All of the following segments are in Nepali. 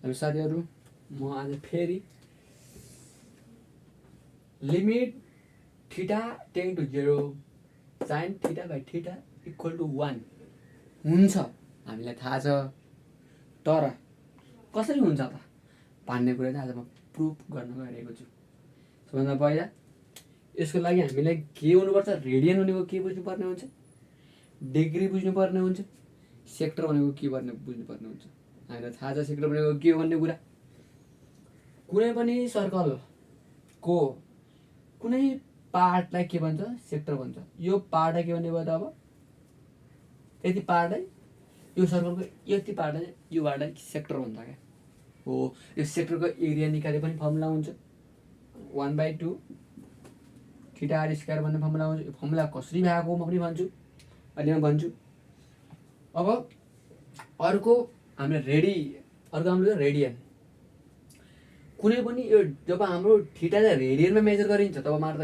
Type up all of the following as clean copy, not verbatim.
हामी साथीहरू म आज फेरि limit theta tend to 0 sin theta by theta equal to 1 हुन्छ हामीलाई थाहा छ, तर कसरी हुन्छ त भन्ने कुरा चाहिँ आज म प्रुफ गर्न गइरहेको छु। सबभन्दा पहिला यसको लागि हामीलाई के हुनुपर्छ, रेडियन भनेको के बुझ्नुपर्ने हुन्छ, डिग्री बुझ्नुपर्ने हुन्छ, सेक्टर भनेको के बुझ्नुपर्ने हुन्छ। हामीलाई थाहा छ सेक्टर भनेको के हो भन्ने कुरा। कुनै पनि सर्कलको कुनै पार्टलाई के भन्छ, सेक्टर भन्छ। यो पार्टलाई के भन्ने भयो त, अब यति पार्टलाई, यो सर्कलको यति पार्टलाई, यो पार्टलाई सेक्टर भन्छ क्या हो। यो सेक्टरको एरिया निकाले पनि फर्मुला हुन्छ 1/2 थीटा r स्क्वायर भन्ने फर्मुला हुन्छ। यो फर्मुला कसरी भएको म पनि भन्छु, अहिले म भन्छु। अब अर्को हाम्रो रेडियन। कुनै पनि यो जब हाम्रो थीटा चाहिँ रेडियनमा मेजर गरिन्छ तब मात्र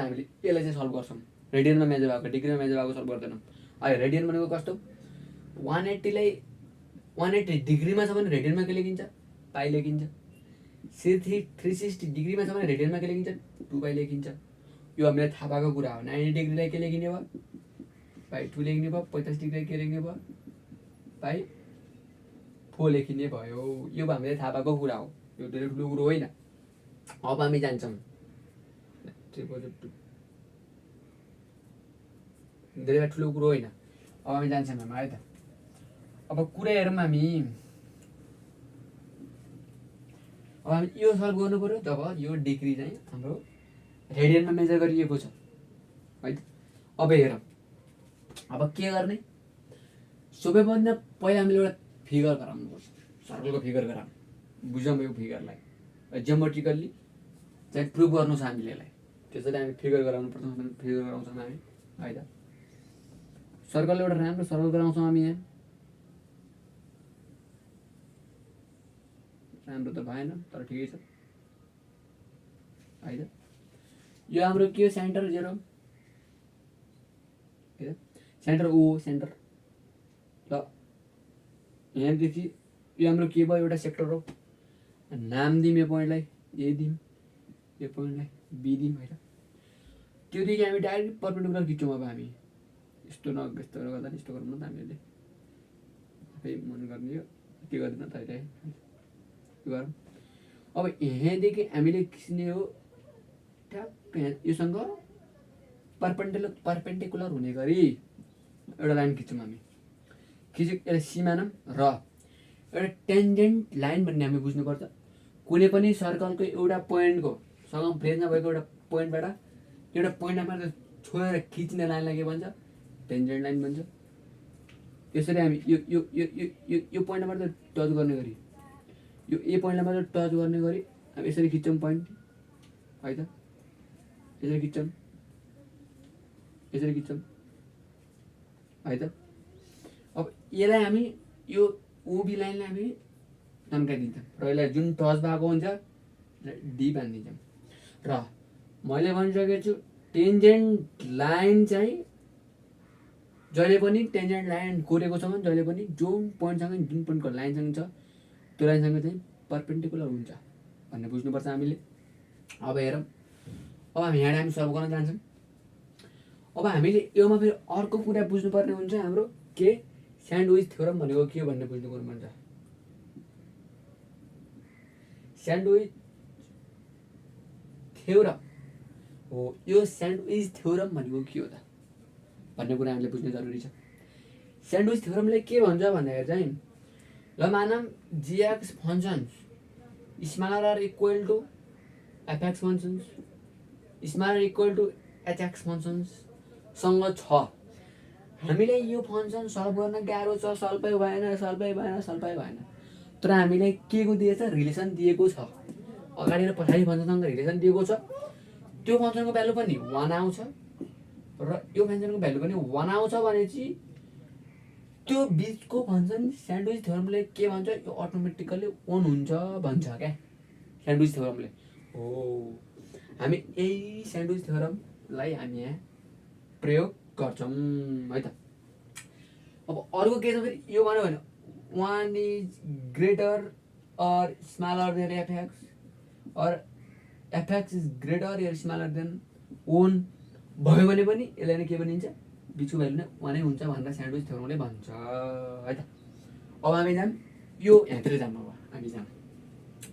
हामीले यसलाई चाहिँ सल्भ गर्छौँ। रेडियनमा मेजर भएको, डिग्रीमा मेजर भएको सल्भ गर्दैनौँ। अहिले रेडियन भनेको कस्तो, 180 डिग्रीमा छ भने रेडियनमा के लेखिन्छ, पाइ लेखिन्छ। 360 डिग्रीमा छ भने रेडियनमा के लेखिन्छ, 2 पाइ लेखिन्छ। यो हामीलाई थाहा भएको कुरा हो। 90 डिग्रीलाई के लेखिने भयो, पाइ 2 लेखिने भयो। 45 डिग्रीलाई के लेख्ने भयो, पाइ 4 लेखिने भयो। यो हामीलाई थाहा भएको कुरा हो, यो धेरै ठुलो कुरो होइन। अब हामी जान्छौँ धेरै ठुलो कुरो होइन। अब हामी जान्छौँ है त। अब कुरा हेरौँ हामी यो सल्भ गर्नु पऱ्यो जब यो डिग्री चाहिँ हाम्रो रेडियनमा मेजर गरिएको छ है त। अब हेरौँ अब के गर्ने। सबैभन्दा पहिला हामीले एउटा फिगर गराउनुपर्छ, सर्कलको फिगर गराउँ। बुझौँ यो फिगरलाई, जियोमेट्रिकल्ली चाहिँ प्रुभ गर्नु छ हामीले यसलाई। त्यसरी हामी फिगर गराउनु पर्छ। फिगर गराउँछौँ हामी है त। सर्कल एउटा राम्रो सर्कल गराउँछौँ हामी। यहाँ राम्रो त भएन तर ठिकै छ है त। यो हाम्रो के हो, सेन्टर 0 है त। सेन्टर ओ सेन्टर ल। यहाँदेखि यो हाम्रो के भयो, एउटा सेक्टर हो। नाम दिउँ यो पोइन्टलाई, ए दिउँ, यो पोइन्टलाई बी दिउँ है त। त्योदेखि हामी डाइरेक्ट परपेन्डिकुलर खिच्छौँ। अब हामी यस्तो यस्तो गर्दा यस्तो गरौँ न त हामीले, आफै मन गर्ने यो के गर्दैन त अहिले गरौँ। अब यहाँदेखि हामीले खिच्ने हो ट्याप योसँग पर्पेन्डिकुलर हुने गरी एउटा लाइन खिच्छौँ हामी। खिचेको यसलाई सी मानौँ र एउटा टेन्जेन्ट लाइन भन्ने हामी बुझ्नुपर्छ। कुनै पनि सर्कलको एउटा पोइन्टको सँग फ्रेजमा भएको एउटा पोइन्टबाट एउटा पोइन्टमा मात्र छोडेर खिच्ने लाइनलाई के भन्छ, टेन्जेन्ट लाइन भन्छ। त्यसरी हामी यो यो यो यो यो पोइन्टमा मात्र टच गर्ने गरी, यो ए पोइन्टलाई मात्र टच गर्ने गरी हामी यसरी खिच्छौँ पोइन्ट है त। यसरी खिच्छौँ, यसरी खिच्छौँ है त। अब यसलाई हामी यो ओबी लाइनलाई हामी तन्काइदिन्छौँ र यसलाई जुन टच भएको हुन्छ डी बानिदिन्छौँ। र मैले भनिसकेको छु टेन्जेन्ट लाइन चाहिँ जहिले पनि टेन्जेन्ट लाइन कोरेको छ भने जहिले पनि जुन पोइन्टसँग जुन पोइन्टको लाइनसँग छ त्यो लाइनसँग चाहिँ पर्पेन्डिकुलर हुन्छ भन्ने बुझ्नुपर्छ हामीले। अब हेरौँ, अब हामी यहाँ हामी सल्भ गर्न जान्छौँ। अब हामीले योमा फेरि अर्को कुरा बुझ्नुपर्ने हुन्छ हाम्रो के, स्यान्डविच थ्योरम भनेको के हो भन्ने बुझ्नुपर्ने हुन्छ। स्यान्डविच थ्योरम हो, यो स्यान्डविच थ्योरम भनेको के हो त भन्ने कुरा हामीले बुझ्नु जरुरी छ। स्यान्डविच थ्योरमले के भन्छ भन्दाखेरि चाहिँ ल मानौँ g x functions smaller or equal to f x functions smaller equal to h x functions सँग छ। हामीलाई यो फङ्सन सल्भ गर्न गाह्रो छ, सल्भै भएन। तर हामीलाई के को दिएछ, रिलेसन दिएको छ। अगाडि र पछाडि फङ्सनसँग रिलेसन दिएको छ। त्यो फङ्सनको भ्यालु पनि 1 आउँछ र यो फङ्सनको भ्यालु पनि 1 आउँछ भनेपछि त्यो बिचको फङ्सन स्यान्डविच थ्योरमले के भन्छ, यो अटोमेटिकल्ली 1 हुन्छ भन्छ क्या स्यान्डविच थ्योरमले हो। हामी यही स्यान्डविच थ्योरमलाई हामी यहाँ प्रयोग गर्छौँ है त। अब अर्को के छ फेरि, यो भन्यो भने 1 is greater or smaller than fx or fx is greater or smaller than 1 भयो भने पनि यसलाई नै के भनिन्छ बिचको भ्यालु नै 1 नै हुन्छ भनेर स्यान्डविच थ्योरमले भन्छ है त। अब हामी जाम यो यहाँतिर जाम अब हामी जाम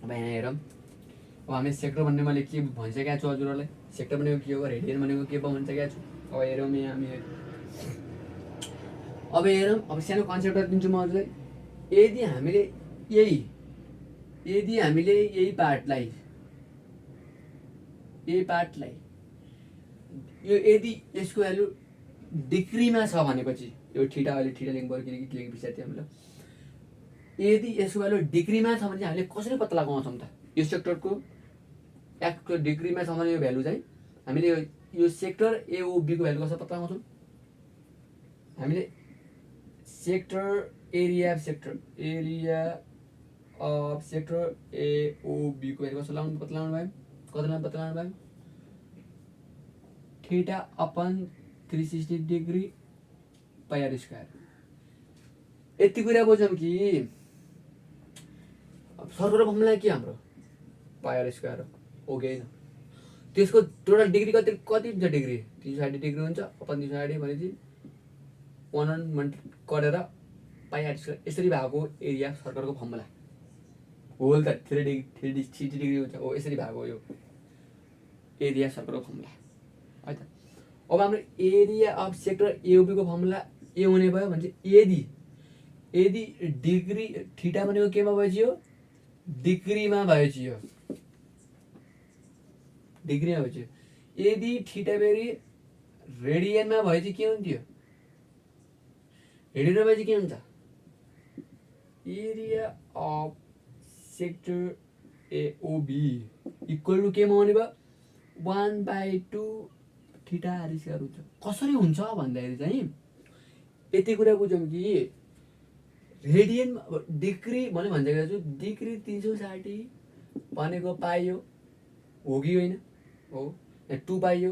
अब यहाँ हेरौँ। अब हामी सेक्टर भन्ने मैले के भनिसकेको छु हजुरहरूलाई सेक्टर भनेको के हो रेडियन भनेको के भयो भनिसकेको छु। अब हेरौँ यहाँ हामी अब हेरौँ अब सानो कन्सेप्टहरू दिन्छु म हजुरलाई। यदि हामीले यही पार्टलाई यो यदि यसको भ्यालु डिग्रीमा छ भनेपछि यो थीटा अहिले थीटा लेख्नु पर्यो किनकि लेख्नु बिर्सेको थिएँ हामीले। यदि यसको भ्यालु डिग्रीमा छ भने चाहिँ हामीले कसरी पत्ता लगाउँछौँ त यो सेक्टरको एक्सको डिग्रीमा छ भने यो भ्यालु चाहिँ हामीले यो सेक्टर एओबीको भ्यालु कसरी पत्ता लगाउँछौँ हामीले सेक्टर एरिया अफ सेक्टर एओबीको भ्यालु कसरी लगाउनु पत्ता लगाउनु भयो कतिलाई पत्ता लगाउनु भयो theta upon 360 degree pi r square. यति कुरा बुझौँ कि सर्कलको फर्मुला के हाम्रो पाई आर स्क्वायर हो कि होइन त्यसको टोटल डिग्री कति हुन्छ डिग्री 360 डिग्री हुन्छ अपन 360 भनेपछि 1 गरेर पाई आर स्क्वायर यसरी भएको एरिया सर्कलको फर्मुला होल त 360 डिग्री हुन्छ हो यसरी भएको यो एरिया सर्कलको फर्मुला है त। अब हाम्रो एरिया अफ सेक्टर एओबीको फर्मुला ए हुने भयो भने चाहिँ यदि डिग्री थीटा भनेको केमा भएपछि यो डिग्रीमा भएपछि यो डिग्रीमा भएपछि यदि थीटा फेरि रेडियनमा भएपछि के हुन्थ्यो रेडियनमा भएपछि के हुन्छ area of sector AOB equal to केमा हुने भयो 1/2 थीटा आर स्क्वायर हुन्छ। कसरी हुन्छ भन्दाखेरि चाहिँ यति कुरा बुझौँ कि रेडियन डिग्री मैले भनिसकेको छु डिग्री 360 भनेको पाइयो हो कि होइन हो 2 पाइयो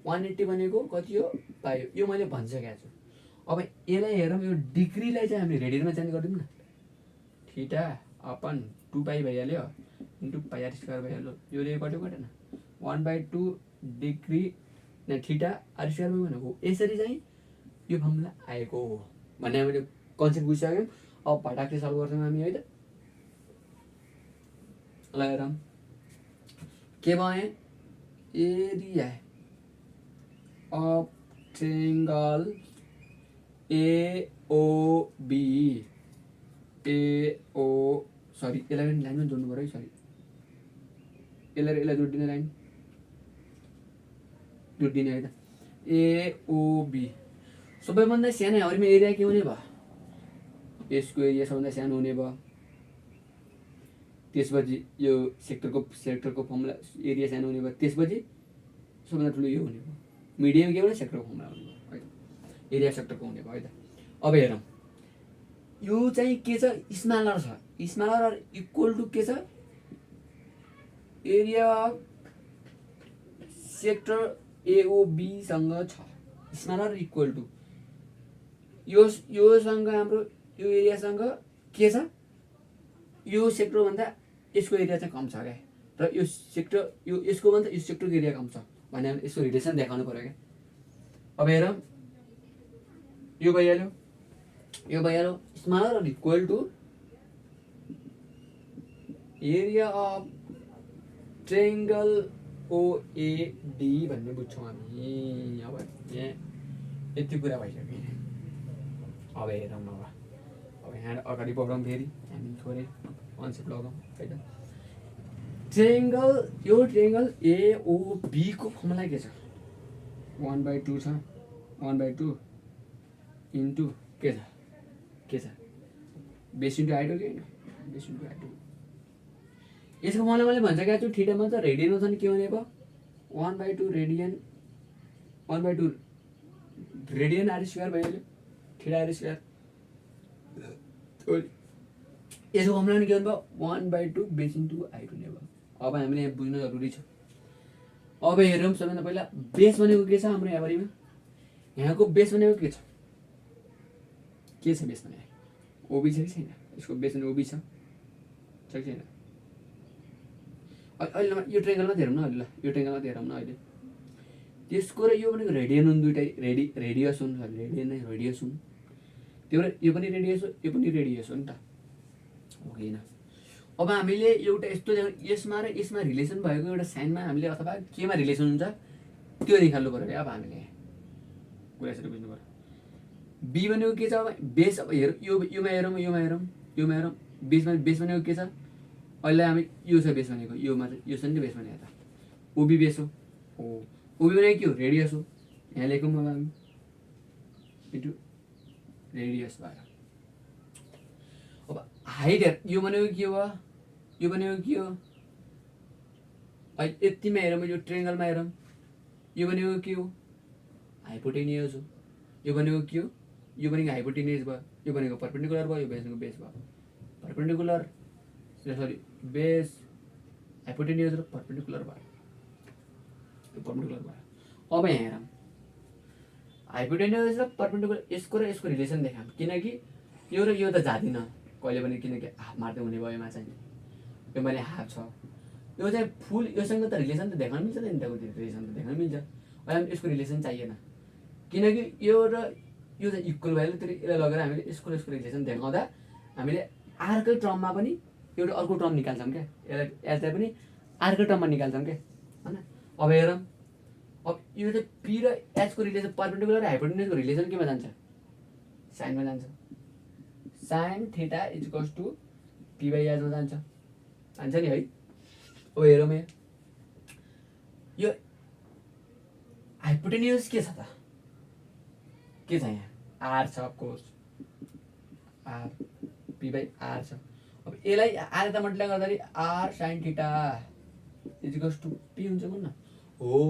180 भनेको कति हो पाइयो यो मैले भनिसकेको छु। अब यसलाई हेरौँ यो डिग्रीलाई चाहिँ हामीले रेडियनमा चेन्ज गरिदिउँ न थीटा अपन 2 पाइ भइहाल्यो इन्टु पाई आर स्क्वायर भइहाल्यो यो रे कट्यो कटेन 1/2 डिग्री थीटा आर स्क्वायर भयो भनेको यसरी चाहिँ यो फर्मुला आएको हो भन्ने हामीले कन्सेप्ट बुझिसक्यौँ। अब भटाक्कै सल्भ गर्छौँ हामी है त ल हेरौँ के भयो area of triangle AOB sorry यसलाई पनि लाइनमा जोड्नु पऱ्यो है सरी यसलाई जोडिदिने लाइन जोडिदिने है त एओबी सबैभन्दा सानो हरिमा एरिया के हुने भयो यसको एरिया सबभन्दा सानो हुने भयो त्यसपछि यो सेक्टरको फर्मुला एरिया सानो हुने भयो त्यसपछि सबभन्दा ठुलो यो हुने भयो मिडियम के भने सेक्टरको फर्मुला हुने भयो है त एरिया सेक्टरको हुने भयो है त। अब हेरौँ यो चाहिँ के छ स्मलर इक्वल टु के छ एरिया अफ सेक्टर एओबीसँग छ स्मलर इक्वल टु योसँग हाम्रो यो एरियासँग के छ यो सेक्टरभन्दा यसको एरिया चाहिँ कम छ क्या र यो सेक्टर यसको भन्दा यो सेक्टरको एरिया कम छ भने यसको रिलेसन देखाउनु पर्यो क्या। अब हेरौँ यो भइहाल्यो smaller equal to area of triangle OAD भन्ने बुझ्छौँ हामी। अब यहाँ यति कुरा भइसक्यो। अब हेरौँ अब यहाँ अगाडि बढौँ फेरि हामी थोरै कन्सेप्ट लगाउँ है त। ट्रायंगल एओबीको फर्मुला के छ 1/2 छ 1/2 इन्टु के छ बेस इन्टु हाइट हो कि होइन बेस इन्टु हाइट हो। यसको फर्मुला मैले भनिसकेको छु थीटामा त रेडियनमा छ नि के हुने भयो 1/2 रेडियन आर स्क्वायर भइहाल्यो थीटा आर स्क्वायर। यसको फर्मुला नि के हुने भयो 1/2 बेस इन्टु हाइट हुने भयो। अब हामीले यहाँ बुझ्न जरुरी छ। अब हेरौँ सबैभन्दा पहिला बेस भनेको के छ हाम्रो यहाँभरिमा यहाँको बेस भनेको के छ बेस भने ओबी छ कि छैन यसको बेस भनेको ओबी छ कि छैन अहिले यो ट्रेङ्गलमा हेरौँ न अहिले ल यो ट्रेङ्गलमा हेरौँ न अहिले त्यसको र यो भनेको रेडियन हुन् दुइटै रेडियस हुन् रेडियन नै रेडियस हुन् त्यो भएर यो पनि रेडियस हो यो पनि रेडियस हो नि त हो कि होइन अब हामीले एउटा यस्तो यसमा र यसमा रिलेसन भएको एउटा साइनमा हामीले अथवा केमा रिलेसन हुन्छ त्यो निकाल्नु पऱ्यो क्या अब हामीले कुरा यसरी बुझ्नु पऱ्यो बी भनेको के छ अब बेस अब हेरौँ योमा हेरौँ बेस भनेको के छ अहिले हामी यो छ बेस भनेको योमा चाहिँ यो छ नि बेस भनेको त ओबी बेस हो ओबी भनेको के हो रेडियस हो यहाँ लेखौँ अब हामी इन्टु रेडियस भयो अब हाइट हेर यो भनेको के हो यो भनेको के हो अहिले यतिमा हेरौँ यो ट्रेङ्गलमा हेरौँ यो भनेको के हो हाइपोटेनियस हो यो भनेको के हो यो भनेको हाइपोटेनियस भयो यो भनेको परपेन्डिकुलर भयो यो भनेको बेस भयो परपेन्डिकुलर सरी बेस हाइपोटेनियस र परपेन्डिकुलर भयो यो परपेन्डिकुलर भयो अब यहाँ हेरौँ हाइपोटेनियस र परपेन्डिकुलर यसको र यसको रिलेसन देखाऊँ किनकि यो र यो त जाँदिन कहिले पनि किनकि मार्दै हुने भएमा चाहिँ यो मैले हाफ छ यो चाहिँ फुल योसँग त रिलेसन त देखाउनु मिल्छ नि त रिलेसन त देखाउनु मिल्छ अहिले यसको रिलेसन चाहिएन किनकि यो र यो चाहिँ इक्वल भयो त्यसले यसलाई लगेर हामीले यसको रिलेसन देखाउँदा हामीले आरकै टर्ममा पनि एउटा अर्को टर्म निकाल्छौँ क्या यसलाई पनि आरकै टर्ममा निकाल्छौँ क्या होइन अब हेरौँ अब यो चाहिँ पी र एचको रिलेसन परपेन्डिकुलर र हाइपोटेनियसको रिलेसन केमा जान्छ साइनमा जान्छ sine theta equals to p by एचमा जान्छ नि है अब हेरौँ यो हाइपोटेनियस के छ त के छ यहाँ आर छ of course r p by r छ अब यसलाई आर त मल्टिप्लाई गर्दाखेरि r sine theta equals to p हुन्छ भन्न हो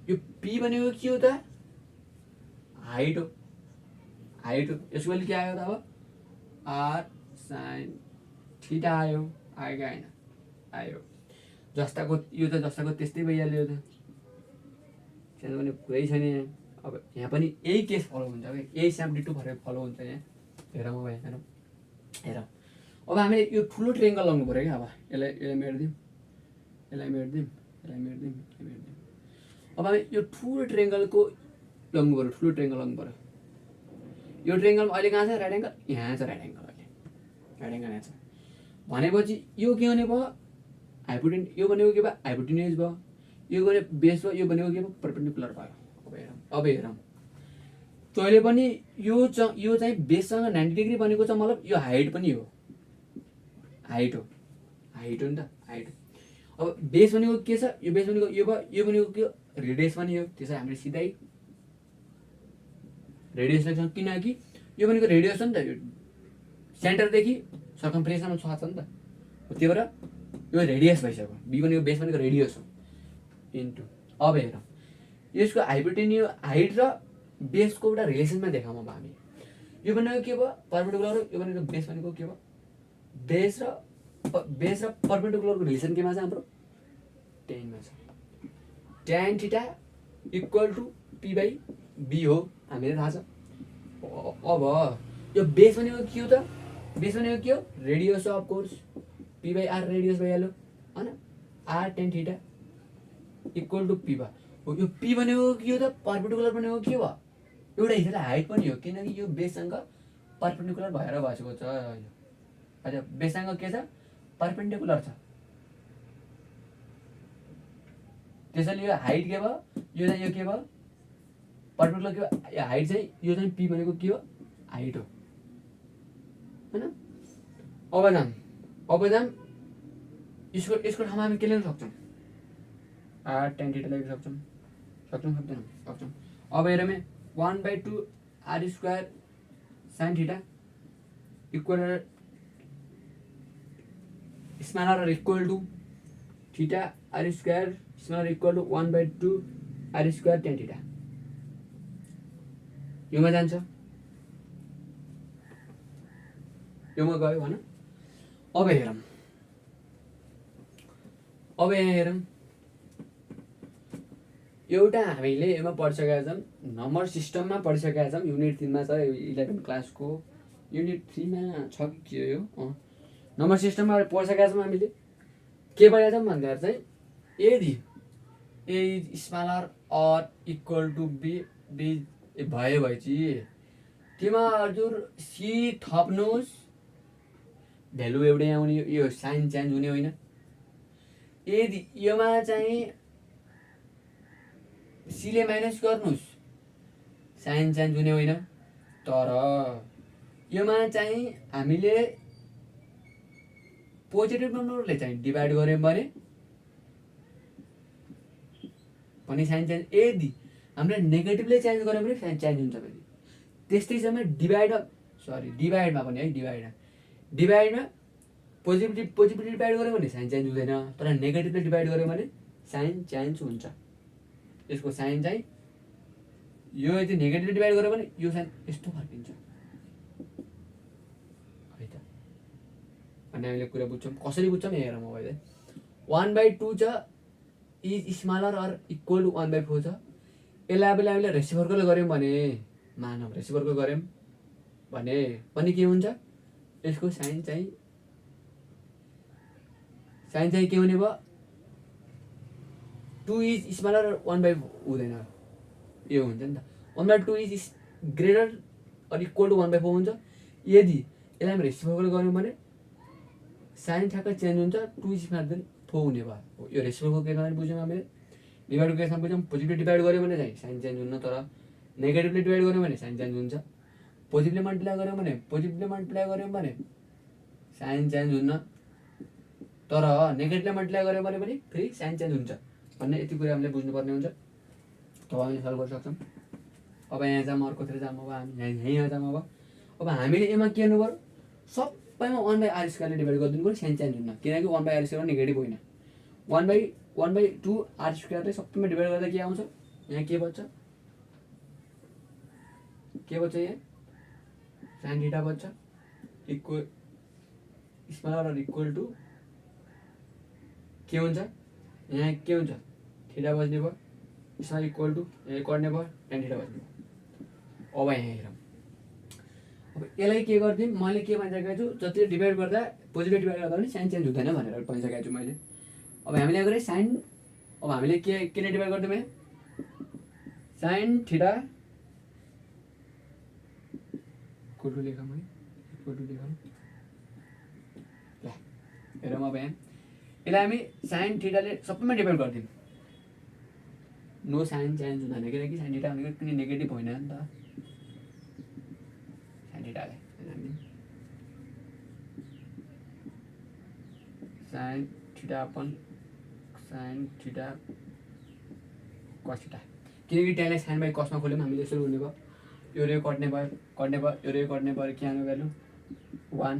यो पी भनेको के हो त हाइट हो यसको अहिले के आयो त अब आर साइन थीटा आयो कि होइन आयो जस्ताको यो त जस्ताको त्यस्तै भइहाल्यो त त्यहाँ पनि कुरै छैन यहाँ अब यहाँ पनि यही केस फलो हुन्छ क्या यही स्याम्पलिटु फलो हुन्छ यहाँ हेरौँ अब यहाँ हेरौँ अब हामीले यो ठुलो ट्रेङ्गल लाउनु पऱ्यो क्या अब यसलाई मेट्दिउँ अब हामी यो ठुलो ट्रेङ्गलको लाउनु पऱ्यो यो ट्रेङ्गलमा अहिले कहाँ छ राइट एङ्गल यहाँ छ राइट एङ्गल यहाँ छ भनेपछि यो के हुने भयो यो भनेको के भयो हाइपोटेनियस भयो यो भने बेस भयो यो भनेको के भयो परपेन्डिकुलर भयो अब हेरौँ तैँले पनि यो चाहिँ बेससँग 90 डिग्री बनेको छ मतलब यो हाइट पनि हो हाइट हो नि त हाइट अब बेस भनेको के छ यो बेस भनेको यो भयो यो भनेको के हो रेडियस पनि हो त्यसै हामीले सिधै रेडियस लेख्छौँ किनकि यो भनेको रेडियस हो नि त यो सेन्टरदेखि सर्कम्फ्रेन्समा छ नि त त्यही भएर यो रेडियस भइसक्यो बी भनेको बेस भनेको रेडियस हो इन्टु अब हेरौँ यसको हाइट र बेसको एउटा रिलेसनमा देखाउँ अब हामी यो भनेको के भयो परपेन्डिकुलर यो भनेको बेस भनेको के भयो बेस र परपेन्डिकुलरको रिलेसन केमा छ हाम्रो टेनमा छ tan theta equal to p by b हो हामीलाई थाहा छ अब यो बेस भनेको के हो त बेस भनेको के हो रेडियस हो of course p by r radius भइहाल्यो होइन r tan theta equal to p भयो यो पी भनेको के हो त परपेन्डिकुलर भनेको के भयो एउटा हिसाबले हाइट पनि हो किनकि यो बेससँग परपेन्डिकुलर भएर बसेको छ हजुर बेससँग के छ परपेन्डिकुलर छ त्यसैले यो हाइट के भयो यो चाहिँ यो के भयो परपेन्डिकुलर के भयो हाइट चाहिँ यो चाहिँ पी भनेको के हो हाइट हो होइन अब जाम यसको ठाउँमा हामी के लेख्न सक्छौँ आर tan थीटा लेख्न सक्छौँ अब हेरौँ 1/2 r square sine theta equal smaller or equal to theta r square smaller or equal to 1/2 r square tan theta योमा जान्छ योमा गयो भन अब यहाँ हेरौँ एउटा हामीले यसमा पढिसकेका छौँ नम्बर सिस्टममा पढिसकेका छौँ युनिट 3 मा छ 11 क्लासको युनिट 3 मा छ कि के हो यो नम्बर सिस्टममा पढिसकेका छौँ हामीले के पढेका छौँ भन्दाखेरि चाहिँ यदि A is smaller or equal to B B भयो भएपछि त्यसमा हजुर सी थप्नुहोस् भ्यालु एउटै आउने यो साइन चेन्ज हुने होइन यदि योमा चाहिँ सीले माइनस गर्नुहोस् साइन चेन्ज हुने होइन तर योमा चाहिँ हामीले पोजिटिभ नम्बरले चाहिँ डिभाइड गऱ्यौँ भने साइन चेन्ज यदि हामीले नेगेटिभले चेन्ज गऱ्यौँ भने साइन चेन्ज हुन्छ फेरि त्यस्तै समय डिभाइडमा पनि है डिभाइडमा पोजिटिभ डिभाइड गऱ्यो भने साइन चेन्ज हुँदैन तर नेगेटिभले डिभाइड गऱ्यो भने साइन चेन्ज हुन्छ यसको साइन चाहिँ यो यदि नेगेटिभ डिभाइड गऱ्यो भने यो साइन यस्तो फर्किन्छ है त अनि हामीले कुरा बुझ्छौँ कसरी बुझ्छौँ हेरौँ अब अहिले 1/2 छ is smaller or equal to 1/4 छ यसलाई अब हामीले रेसिप्रोकल गऱ्यौँ भने मानव रेसिप्रोकल गऱ्यौँ भने पनि के हुन्छ यसको साइन चाहिँ के हुने भयो 2 इज स्मलर 1/4 हुँदैन यो हुन्छ नि त 1/2 is greater or equal to 1/4 हुन्छ यदि यसलाई हामी रेसिप्रोकल गऱ्यौँ भने साइन ठ्याक्कै चेन्ज हुन्छ 2 इज स्मलर देन 4 हुने भयो यो रेसिप्रोकल केसमा बुझ्यौँ हामीले डिभाइडको केसमा बुझ्यौँ पोजिटिभ डिभाइड गऱ्यो भने चाहिँ साइन चेन्ज हुन्न तर नेगेटिभले डिभाइड गऱ्यौँ भने साइन चेन्ज हुन्छ पोजिटिभले मल्टिप्लाई गऱ्यौँ भने साइन चेन्ज हुन्न तर नेगेटिभले मल्टिप्लाई गऱ्यौँ भने पनि फेरि साइन चेन्ज हुन्छ भन्ने यति कुरा हामीले बुझ्नुपर्ने हुन्छ तब हामीले सल्भ गर्न सक्छौँ अब यहाँ जाऊँ अर्कोतिर जाऊँ अब हामी यहाँ जाऊँ अब हामीले यसमा के गर्नु पऱ्यो सबैमा 1/r² डिभाइड गरिदिनु पऱ्यो साइन चेन्ज हुन्न किनकि 1/r² नेगेटिभ होइन 1/2 r² सबैमा डिभाइड गर्दा के आउँछ यहाँ के बच्छ यहाँ साइन थीटा बच्छ equal smaller or equal to के हुन्छ यहाँ के हुन्छ थीटा बज्ने भयो स्मलर इक्वल टु यहाँ कट्ने भयो tan थीटा बज्ने भयो अब यहाँ हेरौँ अब यसलाई के गरिदिउँ मैले के भनिसकेको छु जति डिभाइड गर्दा पोजिटिभ डिभाइड गर्दा पनि साइन चेन्ज हुँदैन भनेर भनिसकेको छु मैले अब हामीले गरेँ साइन अब हामीले केले डिभाइड गरिदिउँ यहाँ साइन थीटा इक्वल टु लेखौँ है इक्वल टु लेखौँ ल हेरौँ अब यहाँ यसलाई हामी साइन थीटाले सबैमा डिभाइड गरिदिउँ नो साइन चेन्ज हुँदैन किनकि साइन थीटा भनेको कुनै नेगेटिभ होइन नि त साइन थीटाले sine theta upon sine theta cos theta किनकि त्यसलाई साइन बाई कसमा खोल्यौँ हामीले यसरी हुने भयो यो रे कट्ने भयो यो रे कट्ने भयो के आउने value 1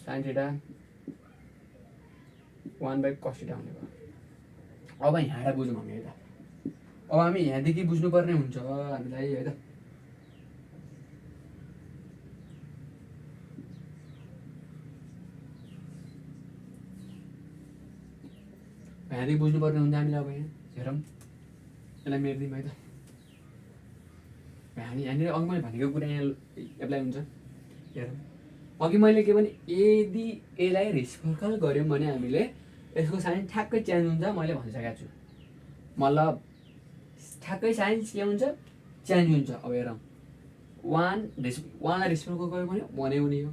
sine theta 1/cos theta हुने भयो अब यहाँबाट बुझौँ हामी है त अब हामी यहाँदेखि बुझ्नुपर्ने हुन्छ हामीलाई है त यहाँदेखि बुझ्नुपर्ने हुन्छ हामीलाई अब यहाँ हेरौँ यसलाई मेरिदिउँ है त हामी यहाँनिर अघि मैले भनेको कुरा यहाँ एप्लाई हुन्छ हेरौँ अघि मैले के भने यदि यसलाई रेसिप्रोकल गऱ्यौँ भने हामीले यसको साइन ठ्याक्कै चेन्ज हुन्छ मैले भनिसकेको छु मतलब ठ्याक्कै साइन के हुन्छ चेन्ज हुन्छ अब हेरौँ 1लाई रेसिप्रोकल गऱ्यो भने 1 हुने हो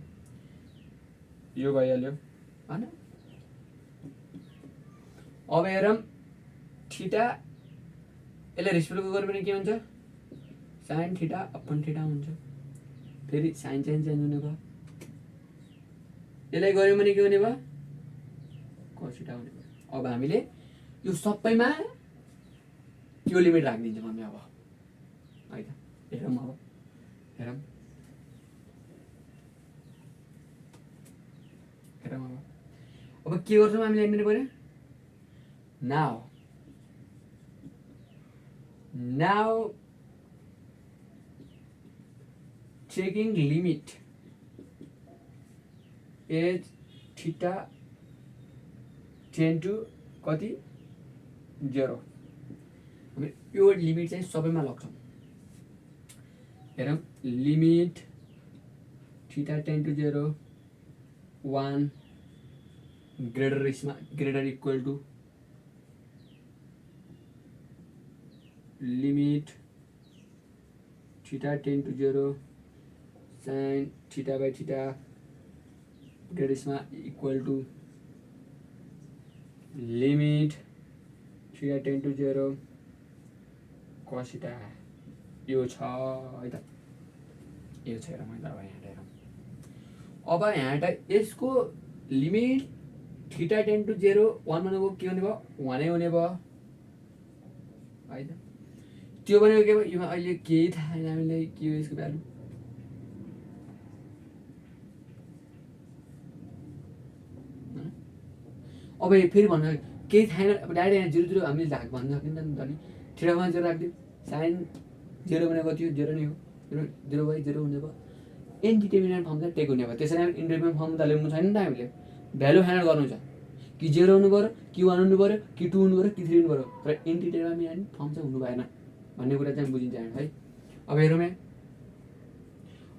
यो भइहाल्यो होइन अब हेरौँ थीटा यसलाई रेसिप्रोकल गऱ्यो भने के हुन्छ साइन थीटा अपन थीटा हुन्छ फेरि साइन चेन्ज हुने भयो यसलाई गऱ्यो भने के हुने भयो cos थीटा हुने भयो अब हामीले यो सबैमा त्यो लिमिट राखिदिन्छौँ हामी अब है त हेरौँ अब हेरौँ अब के गर्छौँ हामीले यहाँनिर पऱ्यो now checking limit is theta tend to कति 0 हामी यो लिमिट चाहिँ सबैमा लग्छौँ हेरौँ limit theta tends to 0 1 greater equal to limit theta tends to 0 sin theta by theta greater equal to limit theta tends to 0 cos theta. यो छ है त, यो छ। हेरौँ मैले अब यहाँ हेरौँ। अब यहाँ यसको लिमिट थीटा टेन टु 0 1 भनेको के हुने भयो? 1 हुने भयो है त। त्यो भनेको के भयो? यो अहिले केही थाहा छैन हामीलाई के हो यसको भ्यालु। अब फेरि भन्नु केही थाहा छैन, अब डाइरेक्ट यहाँ 0 0 हामीले झाग भन्न सकिन्छ नि त। नि थीटामा 0 राखिदिउँ, साइन 0 भनेको त्यो 0 नै हो, 0 बाई 0 हुने भयो। इन्डिटर्मिनेन्ट फर्म चाहिँ टेक हुने भयो। त्यसरी हामी इन्डिटर्मिनेन्ट फर्म त ल्याउनु छैन नि त हामीले, भ्यालु फाइनल गर्नु छ। कि 0 हुनु पऱ्यो, कि 1 हुनु पऱ्यो, कि 2 हुनु पऱ्यो, कि 3 हुनु पऱ्यो, तर इन्डिटर्मिनेन्ट फर्म चाहिँ हुनु भएन भन्ने कुरा चाहिँ बुझिन्छ है। अब हेरौँ यहाँ,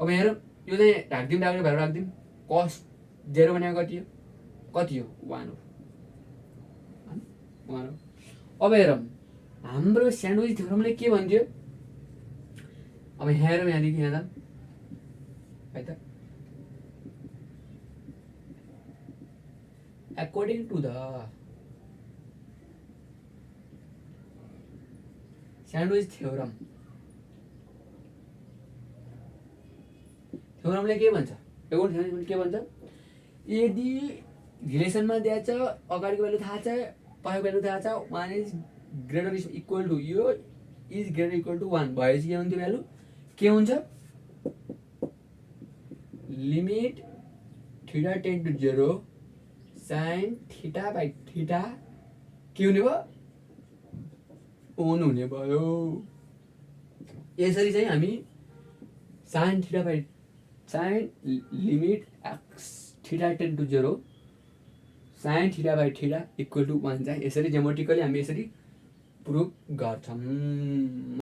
अब हेरौँ यो चाहिँ राखिदिउँ, डाइरेक्ट भ्यालु राखिदिउँ। cos 0 भनेको कति हो? कति हो? 1 हो, 1 हो। अब हेरौँ हाम्रो स्यान्डविच थ्योरमले के भन्थ्यो? अब यहाँ हेरौँ, यहाँदेखि यहाँ जाऊँ है त। according to the sandwich theorem, थ्योरमले के भन्छ? एउटा थ्योरमले के भन्छ? यदि रिलेसनमा दिएको छ, अगाडिको भ्यालु थाहा छ, पछिको भ्यालु थाहा छ, 1 is greater is equal to यो इज ग्रेटर इक्वल टु 1 भएपछि के हुन्थ्यो भ्यालु? के हुन्छ? Limit theta tends to 0 sine theta by theta के हुने भयो? 1 हुने भयो। यसरी चाहिँ हामी sine theta by sine limit x theta tends to 0 sine theta by theta equal to 1 चाहिँ यसरी जेमेट्रिकली हामी यसरी प्रुभ गर्छौँ।